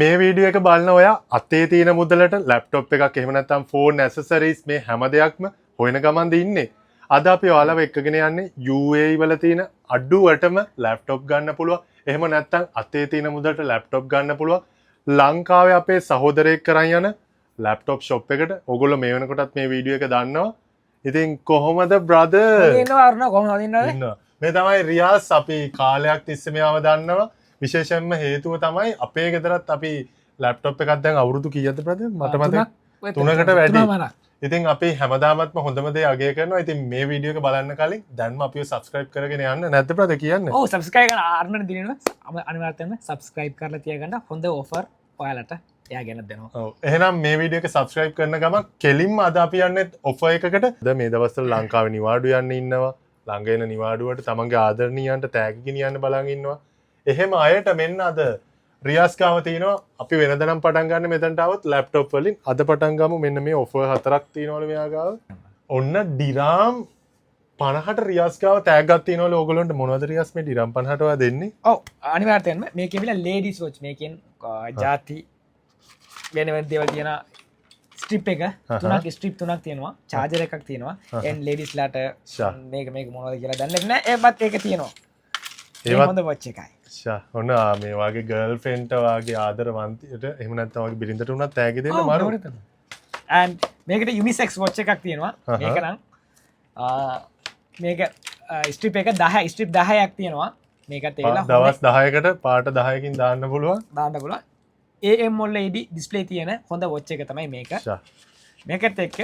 මේ වීඩියෝ එක බලන ඔයා අතේ තියෙන මුදලට ලැප්ටොප් එකක් එහෙම නැත්නම් ෆෝන් ඇසසරිස් මේ හැම දෙයක්ම හොයන ගමන්ද ඉන්නේ. අද අපි ඔයාලව එක්කගෙන යන්නේ UAE වල තියෙන අඩුවටම ලැප්ටොප් ගන්න පුළුවන්. එහෙම නැත්නම් අතේ තියෙන මුදලට ලැප්ටොප් ගන්න පුළුවන්. ලංකාවේ අපේ සහෝදරයෙක් කරන් යන ලැප්ටොප් ෂොප් එකට. ඕගොල්ලෝ මේ වෙනකොටත් මේ වීඩියෝ එක දන්නවා. ඉතින් කොහොමද බ්‍රදර්? ඉන්නවා අරුණ කොහොමද ඉන්නවද? මේ තමයි රියාස් අපි කාලයක් තිස්සේ මෙයාව දන්නවා. විශේෂයෙන්ම හේතුව තමයි අපේ ගෙදරත් අපි ලැප්ටොප් එකක් දැන් අවුරුදු කීයද බ්‍රදර්? මට මතක 3කට වැඩි. ඉතින් අපි හැමදාමත්ම හොඳම දේ අගය කරනවා. ඉතින් මේ වීඩියෝ එක බලන්න කලින් දැන්ම අපිව subscribe කරගෙන යන්න නැද්ද බ්‍රදර් කියන්න? ඔව් subscribe කරන අරුණ දිනනවා අනිවාර්යයෙන්ම subscribe කරලා තියාගන්න හොඳ offer ඔයාලට එයා ගැන දෙනවා. ඔව් එහෙනම් මේ වීඩියෝ එක subscribe කරන ගමන් කෙලින්ම අද අපි යන්නේ offer එකකට. දැන් මේ දවස්වල ලංකාවේ නිවාඩු යන්න ඉන්නවා. ළඟ එන නිවාඩුවට තමන්ගේ ආදරණීයන්ට තෑගි ගෙනියන්න බලන් ඉන්නවා. එහෙම අයට මෙන්න අද රියාස් ගාව තියෙනවා අපි වෙනදනම් පටන් ගන්න මෙතනට આવත් ලැප්ටොප් වලින් අද පටන් ගමු මෙන්න මේ ඔෆර් හතරක් තියෙනවලු මෙයා ගාව ඔන්න ඩිරාම් 50ට රියාස් ගාව තෑග්ගක් තියෙනවලු ඕගොල්ලන්ට මොනවද රියාස් මේ ඩිරාම් 50ට ඔයා දෙන්නේ ඔව් අනිවාර්යයෙන්ම මේකේ විල ලේඩීස් වොච් මේකෙන් ಜಾති වෙන වෙන දේවල් තියෙන ස්ට්‍රිප් එක තුනක් ස්ට්‍රිප් තුනක් තියෙනවා චාර්ජර් එකක් තියෙනවා එන් ලේඩීස්ලාට මේක මොනවද කියලා දන්නේ නැහැ ඒවත් ඒක තියෙනවා ඒවත් හොඳ වොච් එකයි ඔන්න මේ වගේ ගර්ල් ෆ්‍රෙන්ඩ්ට වාගේ ආදරවන්තයට එහෙම නැත්නම් වගේ බිරිඳට උනත් තෑගි දෙන්න මාරු and මේකට unisex watch එකක් තියෙනවා මේක නම් මේක ස්ට්‍රිප් එක 10 ස්ට්‍රිප් 10ක් තියෙනවා මේකට ඒලා දවස් 10කට පාට 10කින් දාන්න පුළුවන් AMOLED ඩිස්ප්ලේ තියෙන හොඳ watch එක තමයි මේක මේකත් එක්ක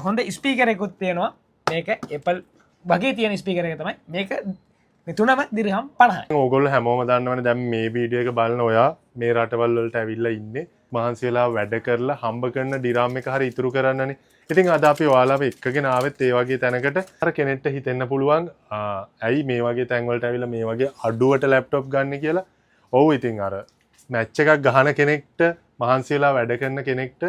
හොඳ ස්පීකර් එකකුත් තියෙනවා මේක Apple වගේ තියෙන ස්පීකර් එක තමයි මේක මේ තුනම දිරහම් 50යි. ඕගොල්ලෝ හැමෝම දන්නවනේ දැන් මේ වීඩියෝ එක බලන ඔයා මේ රටවල් වලට ඇවිල්ලා ඉන්නේ මහන්සි වෙලා වැඩ කරලා හම්බ කරන ඩිරාම් එක හරි ඉතුරු කරන්නනේ. ඉතින් අද අපි ඔයාලව එක්කගෙන ආවෙත් ඒ වගේ තැනකට අර කෙනෙක්ට හිතෙන්න පුළුවන් ඇයි මේ වගේ තැන් වලට ඇවිල්ලා මේ වගේ අඩුවට ලැප්ටොප් ගන්න කියලා. ඔව් ඉතින් අර මැච් එකක් ගහන කෙනෙක්ට මහන්සි වෙලා වැඩ කරන කෙනෙක්ට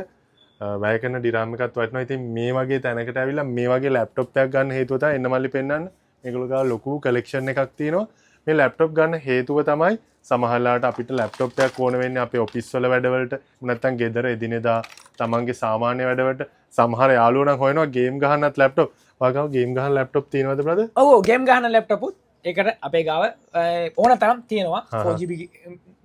වැය කරන ඩිරාම් එකත් වටිනවා. ඉතින් මේ වගේ තැනකට ඇවිල්ලා මේ වගේ ලැප්ටොප් එකක් ගන්න හේතුව තමයි එන්න මල්ලි පෙන්නන්න. මේගොල්ලෝ ගාව ලොකු කලෙක්ෂන් එකක් තියෙනවා. මේ ලැප්ටොප් ගන්න හේතුව තමයි සමහරලාට අපිට ලැප්ටොප් එකක් ඕන වෙන්නේ අපේ ඔෆිස් වල වැඩවලට නැත්නම් ගෙදර එදිනෙදා තමන්ගේ සාමාන්‍ය වැඩවලට. සමහර යාළුවෝ නම් හොයනවා ගේම් ගහන්නත් ලැප්ටොප්. ඔයාගාව ගේම් ගහන ලැප්ටොප් තියෙනවද බ්‍රදර්? ඔව් ගේම් ගහන ලැප්ටොප් උත් ඒකට අපේ ගාව ඕන තරම් තියෙනවා 4GB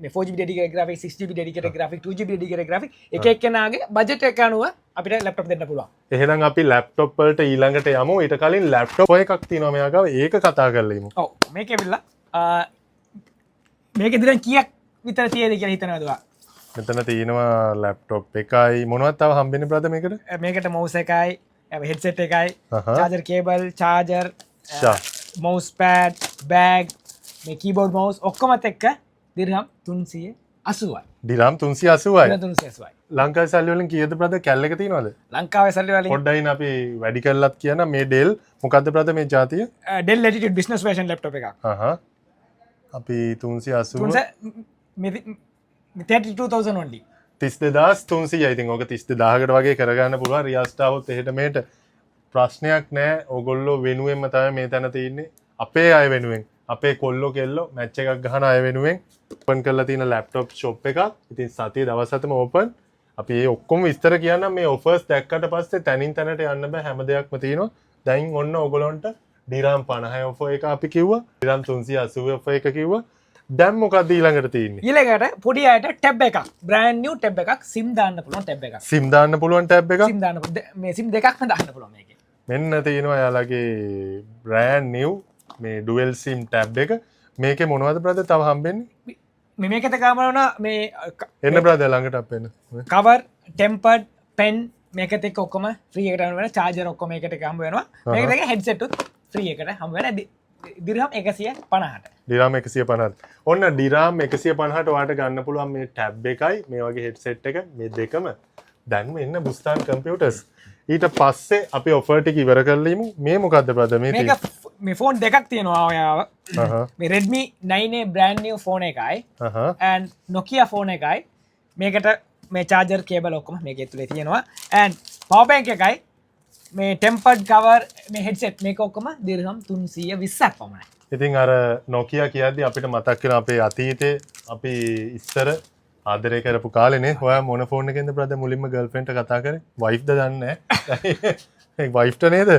මේ 4GB dedicated graphics 6GB dedicated graphics 2GB dedicated graphics එක එක්කෙනාගේ බජට් එක අනුව අපිට ලැප්ටොප් දෙන්න පුළුවන්. එහෙනම් අපි ලැප්ටොප් වලට ඊළඟට යමු. ඊට කලින් ලැප්ටොප් එකක් තියෙනවා මෙයා ගාව. ඒක කතා කරලා ඉමු. ඔව් මේක ඇවිල්ලා මේකේ දින කීයක් විතර තියෙද කියලා හිතනවද ඔයා? මෙතන තියෙනවා ලැප්ටොප් එකයි මොනවද තව හම්බෙන්නේ බ්‍රදර් මේකට? මේකට මවුස් එකයි හෙඩ්සෙට් එකයි charger cable charger mouse pad bag මේ කීබෝඩ් මවුස් ඔක්කොමත් එක්ක දිරහම් 380යි. දිරහම් 380යි. 380යි. ලංකාවේ සල්ලි වලින් කීයද බ්‍රදර් කැල් එක තියෙනවද? ලංකාවේ සල්ලි වලින් පොඩ්ඩයින් අපි වැඩි කරලත් කියන මේ Dell මොකද්ද බ්‍රදර් මේ જાතිය? Dell Latitude business version laptop එකක්. අපි 380 32000 only. 32300යි. ඉතින් ඕක 32000කට වගේ කරගන්න පුළුවන්. රියාස්ට් આવොත් එහෙට මෙහෙට ප්‍රශ්නයක් නැහැ. ඕගොල්ලෝ වෙනුවෙන්ම තමයි මේ තැන තියෙන්නේ. අපේ අය වෙනුවෙන්. අපේ කොල්ලෝ කෙල්ලෝ මැච් එකක් ගහන අය වෙනුවෙන් ඕපන් කරලා තියෙන ලැප්ටොප් ෂොප් එකක්. ඉතින් සතියේ දවස් 7ම ඕපන්. අපි මේ ඔක්කොම විස්තර කියන්නම් මේ ඔෆර්ස් දැක්කට පස්සේ තනින් තැනට යන්න බෑ හැම දෙයක්ම තියෙනවා. දැන් ඔන්න ඕගොල්ලන්ට ඩිරාම් 50 ඔෆර් එක අපි කිව්වා. ඩිරාම් 380 ඔෆර් එක කිව්වා. දැන් මොකක්ද ඊළඟට තියෙන්නේ? ඊළඟට පොඩි අයට ටැබ් එකක් brand new ටැබ් එකක් SIM දාන්න පුළුවන් ටැබ් එකක්. SIM දාන්න පුළුවන් ටැබ් එකක්. SIM දාන්න මේ SIM දෙකක්ම දාන්න පුළුවන් මේකේ. මෙන්න තියෙනවා යාලගේ brand new මේ dual sim ටැබ් එක. මේකේ මොනවද බ්‍රදර් තව හම්බෙන්නේ? මේකද කාමරණ මේ එන්න බ්‍රදර් ළඟට අපෙන්න. cover tempered pen මේකත් එක්ක ඔක්කොම ෆ්‍රී එකට හම්බ වෙනවා. charger ඔක්කොම මේකට එක හම්බ වෙනවා. මේකත් එක්ක headset උත් ෆ්‍රී එකට හම්බ වෙනවා. දිරහම් 150ට. දිරහම් 150ට. ඔන්න දිරහම් 150ට ඔයාලට ගන්න පුළුවන් මේ ටැබ් එකයි මේ වගේ හෙඩ්සෙට් එක මේ දෙකම. දැන්ම එන්න බුස්තාන් කම්පියුටර්ස්. ඊට පස්සේ අපි ඔෆර් ටික ඉවර කරලා ඉමු. මේ මොකද්ද බ්‍රදර් මේ මේක මේ ෆෝන් දෙකක් තියෙනවා ඔයාව. මේ Redmi 9A brand new phone එකයි and Nokia ෆෝන් එකයි. මේකට මේ charger cable ඔක්කොම මේකේ ඇතුලේ තියෙනවා and power bank එකයි මේ tempered cover මේ headset මේක ඔක්කොම දිරහම් 320ක් පමණයි. ඉතින් අර Nokia කියද්දි අපිට මතක් වෙන අපේ අතීතේ අපි ඉස්සර ආදරය කරපු කාලෙනේ ඔයා මොන ෆෝන් එකෙන්ද බ්‍රදර් මුලින්ම ගර්ල්ෆ්‍රෙන්ඩ්ට කතා කරේ? වයිෆ්ද දන්නේ නැහැ. ඒ වයිෆ්ට නේද?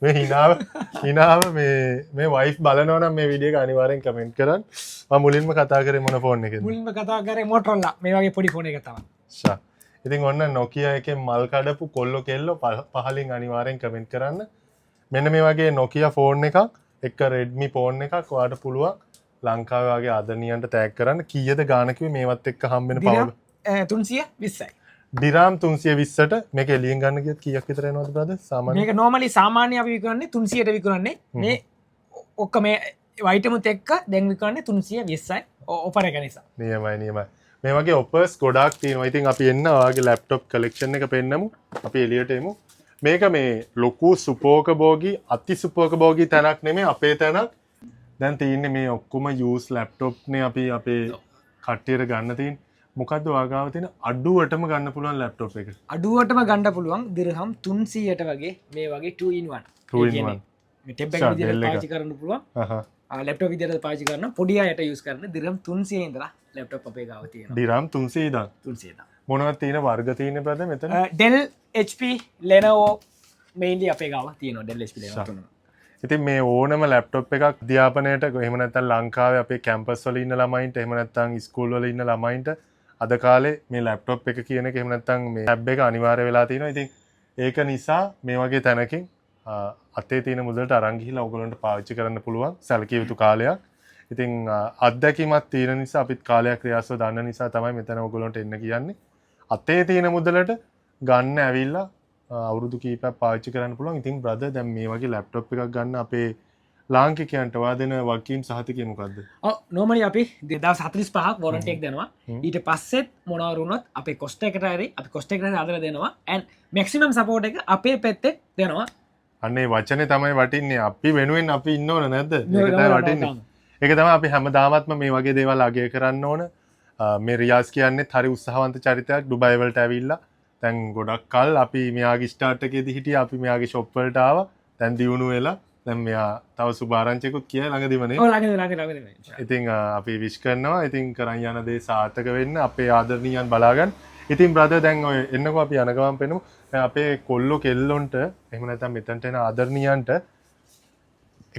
මේ හිනාව මේ වයිෆ් බලනවා නම් මේ වීඩියෝ එක අනිවාර්යෙන් කමෙන්ට් කරන්න. මම මුලින්ම කතා කරේ මොන ෆෝන් එකෙන්ද? මුලින්ම කතා කරේ Motorola මේ වගේ පොඩි ෆෝන් එකක් තමයි. ෂා. ඉතින් ඔන්න Nokia එකෙන් මල් කඩපු කොල්ලෝ කෙල්ලෝ පහලින් අනිවාර්යෙන් කමෙන්ට් කරන්න. මෙන්න මේ වගේ Nokia ෆෝන් එකක් එක Redmi ෆෝන් එකක් ඔයාලට පුළුවන් ලංකාවේ වගේ ආදරණියන්ට ටැග් කරන්න. කීයද ගාණ කිව්වේ මේවත් එක්ක හම්බෙන පවුල? 320යි. දිරාම් 320ට මේක එළියෙන් ගන්න ගියත් කීයක් විතර එනවද බ්‍රදර්? සාමාන්‍ය මේක normally සාමාන්‍ය අපි විකුණන්නේ 300ට විකුණන්නේ. මේ ඔක්කොම මේ වයිටමුත් එක්ක දැන් විකුණන්නේ 320යි ඔෆර් එක නිසා. නියමයි. මේ වගේ ඔෆර්ස් ගොඩාක් තියෙනවා. ඉතින් අපි එන්න ඔයාගේ ලැප්ටොප් කලෙක්ෂන් එක පෙන්නමු. අපි එළියට එමු. මේක මේ ලොකු සුපෝකභෝගී අති සුපෝකභෝගී තැනක් නෙමෙයි අපේ තැනක්. දැන් තියෙන්නේ මේ ඔක්කොම යූස් ලැප්ටොප් නේ අපි අපේ කට්ටියට ගන්න තියෙන්නේ. මොකද්ද ඔයාගාව තියෙන අඩුවටම ගන්න පුළුවන් ලැප්ටොප් එක? අඩුවටම ගන්න පුළුවන් දිරහම් 300ට වගේ මේ වගේ 2 in 1. 2 in 1. මේ ටැබ් එක විදිහට පාවිච්චි කරන්න පුළුවන්. ලැප්ටොප් විදිහට පාවිච්චි කරන පොඩි අයට යූස් කරන දිරහම් 300 ඉඳලා ලැප්ටොප් අපේ ගාව තියෙනවා. දිරහම් 300 ඉඳන් 300 ඉඳන්. මොනවද තියෙන වර්ග තියෙන්නේ බ්‍රදර් මෙතන? Dell, HP, Lenovo mainly අපේ ගාව තියෙනවා. Dell, HP, Lenovo තුනම. ඉතින් මේ ඕනම ලැප්ටොප් එකක් අධ්‍යාපනයට එහෙම නැත්නම් ලංකාවේ අපේ කැම්පස් වල ඉන්න ළමයින්ට එහෙම නැත්නම් ස්කූල් වල ඉන්න ළමයින්ට අද කාලේ මේ ලැප්ටොප් එක කියන එක එහෙම නැත්නම් මේ ටැබ් එක අනිවාර්ය වෙලා තියෙනවා. ඉතින් ඒක නිසා මේ වගේ තැනකින් අතේ තියෙන මුදලට අරන් ගිහිල්ලා ඔයගොල්ලන්ට පාවිච්චි කරන්න පුළුවන් සැලකිය යුතු කාලයක්. ඉතින් අත්දැකීමක් තියෙන නිසා අපිත් කාලයක් ක්‍රියාසව දන්න නිසා තමයි මෙතන ඔයගොල්ලන්ට එන්න කියන්නේ. අතේ තියෙන මුදලට ගන්න ඇවිල්ලා අවුරුදු කීපයක් පාවිච්චි කරන්න පුළුවන්. ඉතින් බ්‍රදර් දැන් මේ වගේ ලැප්ටොප් එකක් ගන්න අපේ ලාංකිකයන්ට ඔයා දෙන වගකීම් සහතිකය මොකද්ද? ඔව් normally අපි 2045ක් warranty එක දෙනවා. ඊට පස්සෙත් මොනවා වුණොත් අපේ cost එකට හරි අපි cost එකට හරි අදලා දෙනවා. and maximum support එක අපේ පැත්තේ දෙනවා. අන්නේ වචනේ තමයි වටින්නේ. අපි වෙනුවෙන් අපි ඉන්න ඕන නැද්ද? ඒක තමයි වටින්නේ. ඒක තමයි අපි හැමදාමත්ම මේ වගේ දේවල් අගය කරන්න ඕන. මේ රියාස් කියන්නේත් හරි උත්සාහවන්ත චරිතයක්. ඩුබයි වලට ඇවිල්ලා දැන් ගොඩක් කල් අපි මෙයාගේ ස්ටාර්ට් එකේදී හිටියා. අපි මෙයාගේ ෂොප් වලට ආවා. දැන් දියුණු වෙලා දැන් මෙයා තව සුභාරංචියකුත් කියයි ළඟදිමනේ. ඔව් ළඟදී. ඉතින් අපි විශ් කරනවා. ඉතින් කරන් යන දේ සාර්ථක වෙන්න අපේ ආදරණීයන් බලාගන්න. ඉතින් බ්‍රදර් දැන් ඔය එන්නකෝ අපි යන ගමන් පෙන්නමු. දැන් අපේ කොල්ලෝ කෙල්ලොන්ට එහෙම නැත්නම් මෙතනට එන ආදරණීයන්ට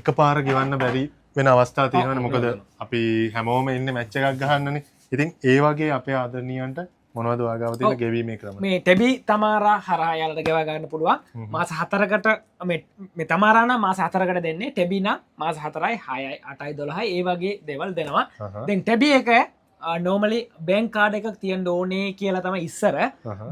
එකපාර ගෙවන්න බැරි වෙන අවස්ථා තියෙනවනේ. මොකද අපි හැමෝම ඉන්නේ මැච් එකක් ගහන්නනේ. ඉතින් ඒ වගේ අපේ ආදරණීයන්ට මොනවද ඔයාගාව තියෙන ගෙවීමේ ක්‍රම? මේ ටෙබි තමාරා හරහා යාලට ගෙවා ගන්න පුළුවන්. මාස 4කට මේ තමාරා නම් මාස 4කට දෙන්නේ. ටෙබි නම් මාස 4යි 6යි 8යි 12යි ඒ වගේ දේවල් දෙනවා. දැන් ටෙබි එක normally bank card එකක් තියෙන්න ඕනේ කියලා තමයි ඉස්සර.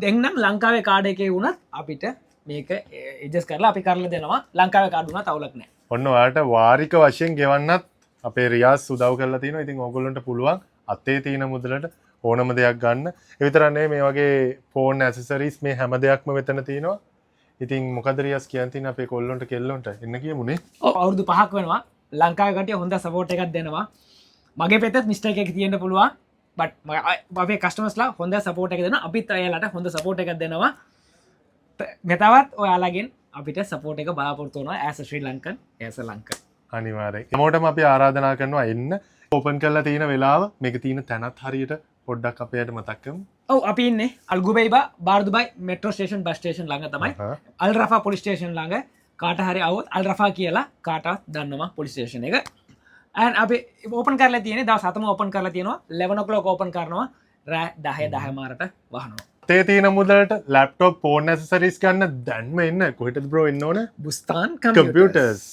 දැන් නම් ලංකාවේ කාඩ් එකේ වුණත් අපිට මේක adjust කරලා අපි කරලා දෙනවා. ලංකාවේ කාඩ් වුණත් අවුලක් නැහැ. ඔන්න ඔයාලට වාරික වශයෙන් ගෙවන්නත් අපේ රියාස් උදව් කරලා තියෙනවා. ඉතින් ඕගොල්ලන්ට පුළුවන් අතේ තියෙන මුදලට ඕනම දෙයක් ගන්න. ඒ විතරක් නෙවෙයි මේ වගේ ෆෝන් ඇසෙසරිස් මේ හැම දෙයක්ම මෙතන තියෙනවා. ඉතින් මොකද රියාස් කියන්තින අපේ කොල්ලොන්ට කෙල්ලොන්ට එන්න කියමුනේ. ඔව් අවුරුදු 5ක් වෙනවා. ලංකාවේ කට්ටිය හොඳ සපෝට් එකක් දෙනවා. මගේ පැත්තත් මිස්ටේක් එකක් තියෙන්න පුළුවන්. බට් අපේ කස්ටමර්ස්ලා හොඳ සපෝට් එකක් දෙනවා. අපිත් ඔයාලට හොඳ සපෝට් එකක් දෙනවා. මෙතවත් ඔයාලගෙන් අපිට සපෝට් එක බලාපොරොත්තු වෙනවා as a Sri Lankan as a Lankan. අනිවාර්යයෙන්. හැමෝටම අපි ආරාධනා කරනවා එන්න. ඕපන් කරලා තියෙන වෙලාව මේක තියෙන තැනත් හරියට පොඩ්ඩක් අපේට මතක් කරමු. ඔව් අපි ඉන්නේ අල්ගුබයිබා බාර්දුබයි මෙට්‍රෝ ස්ටේෂන් බස් ස්ටේෂන් ළඟ තමයි. අල් රෆා පොලිස් ස්ටේෂන් ළඟ කාට හරි આવොත් අල් රෆා කියලා කාටවත් දන්නවා පොලිස් ස්ටේෂන් එක. and අපි ඕපන් කරලා තියෙන්නේ දවස් 7ම ඕපන් කරලා තියෙනවා. 11 o'clock ඕපන් කරනවා. රෑ 10 මාරට වහනවා. තේ තියෙන මුදලට ලැප්ටොප් ෆෝන් ඇසෙසරිස් ගන්න දැන්ම එන්න. කොහෙටද බ්‍රෝ එන්න ඕන? බුස්තාන් කම්පියුටර්ස්.